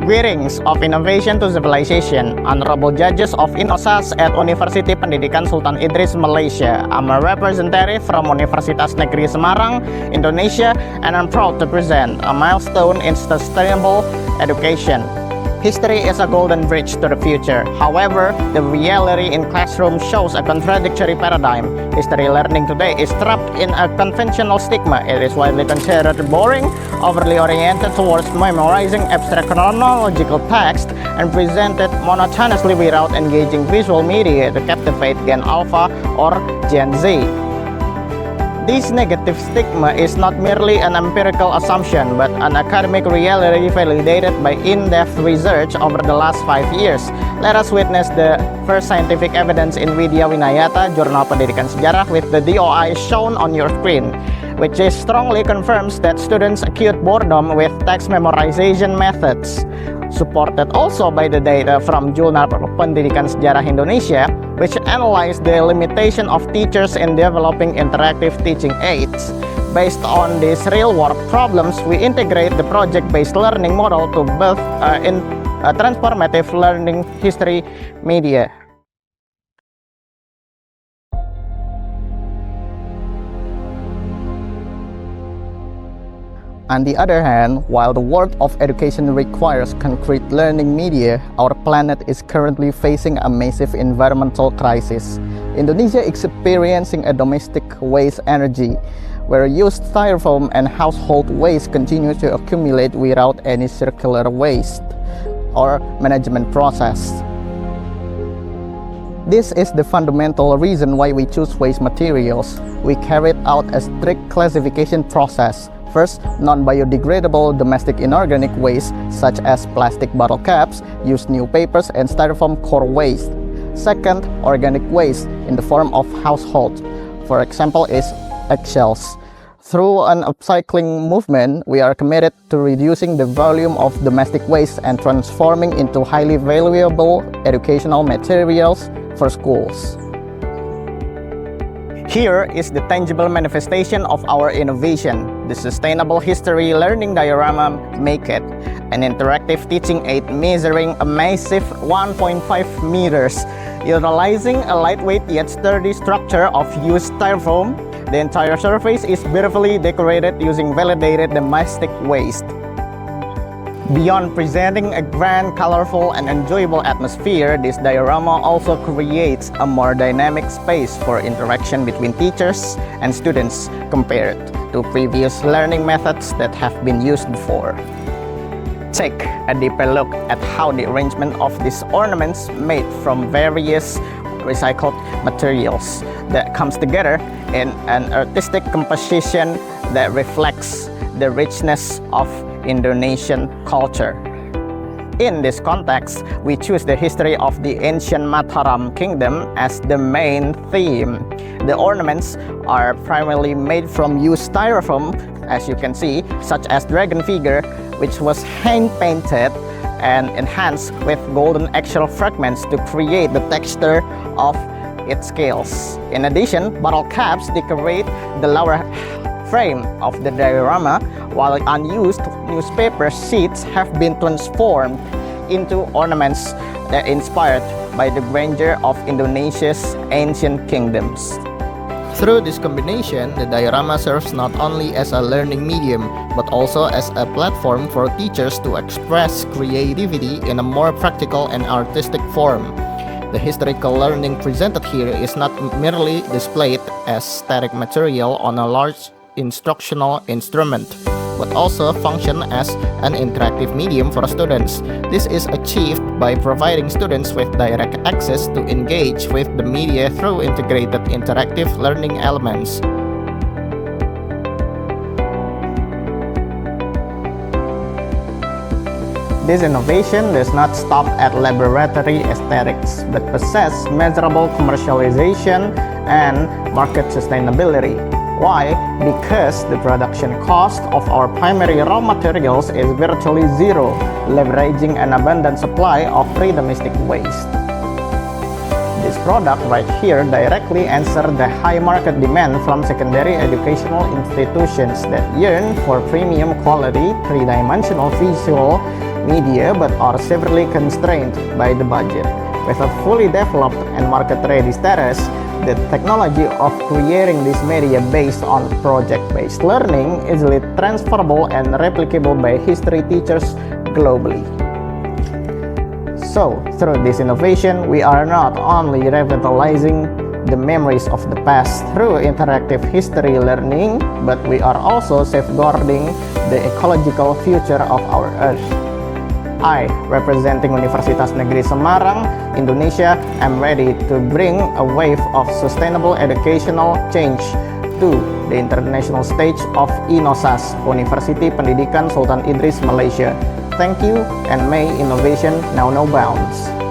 Greetings of innovation to civilization, honorable judges of INOSAS at University Pendidikan Sultan Idris, Malaysia. I'm a representative from Universitas Negeri Semarang, Indonesia, and I'm proud to present a milestone in sustainable education. History is a golden bridge to the future. However, the reality in classroom shows a contradictory paradigm. History learning today is trapped in a conventional stigma. It is widely considered boring, overly oriented towards memorizing abstract chronological text, and presented monotonously without engaging visual media to captivate Gen Alpha or Gen Z. This negative stigma is not merely an empirical assumption, but an academic reality validated by in-depth research over the last 5 years. Let us witness the first scientific evidence in Widya Winayata, Jurnal Pendidikan Sejarah, with the DOI shown on your screen, which strongly confirms that students acute boredom with text memorization methods. Supported also by the data from Jurnal Pendidikan Sejarah Indonesia, which analyzed the limitation of teachers in developing interactive teaching aids. Based on these real-world problems, we integrate the project-based learning model to build in transformative learning history media. On the other hand, while the world of education requires concrete learning media, our planet is currently facing a massive environmental crisis. Indonesia is experiencing a domestic waste energy, where used styrofoam and household waste continue to accumulate without any circular waste or management process. This is the fundamental reason why we choose waste materials. We carried out a strict classification process. First, non-biodegradable domestic inorganic waste such as plastic bottle caps, used newspapers, and styrofoam core waste. Second, organic waste in the form of household. For example, is eggshells. Through an upcycling movement, we are committed to reducing the volume of domestic waste and transforming into highly valuable educational materials for schools. Here is the tangible manifestation of our innovation, the Sustainable History Learning Diorama Make It, an interactive teaching aid measuring a massive 1.5 meters. Utilizing a lightweight yet sturdy structure of used styrofoam, the entire surface is beautifully decorated using validated domestic waste. Beyond presenting a grand, colorful, and enjoyable atmosphere, this diorama also creates a more dynamic space for interaction between teachers and students compared to previous learning methods that have been used before. Take a deeper look at how the arrangement of these ornaments made from various recycled materials that comes together in an artistic composition that reflects the richness of Indonesian culture. In this context, we choose the history of the ancient Mataram kingdom as the main theme. The ornaments are primarily made from used styrofoam, as you can see, such as dragon figure, which was hand-painted and enhanced with golden eggshell fragments to create the texture of its scales. In addition, bottle caps decorate the lower frame of the diorama, while unused newspaper sheets have been transformed into ornaments that inspired by the grandeur of Indonesia's ancient kingdoms. Through this combination, the diorama serves not only as a learning medium, but also as a platform for teachers to express creativity in a more practical and artistic form. The historical learning presented here is not merely displayed as static material on a large instructional instrument, but also function as an interactive medium for students. This is achieved by providing students with direct access to engage with the media through integrated interactive learning elements. This innovation does not stop at laboratory aesthetics, but possess measurable commercialization and market sustainability. Why? Because the production cost of our primary raw materials is virtually zero, leveraging an abundant supply of free domestic waste. This product right here directly answers the high market demand from secondary educational institutions that yearn for premium quality, three-dimensional visual media but are severely constrained by the budget. With a fully developed and market-ready status, the technology of creating this media based on project-based learning is easily transferable and replicable by history teachers globally. So, through this innovation, we are not only revitalizing the memories of the past through interactive history learning, but we are also safeguarding the ecological future of our Earth. I, representing Universitas Negeri Semarang, Indonesia, am ready to bring a wave of sustainable educational change to the international stage of INOSAS, University Pendidikan Sultan Idris Malaysia. Thank you, and may innovation know no bounds.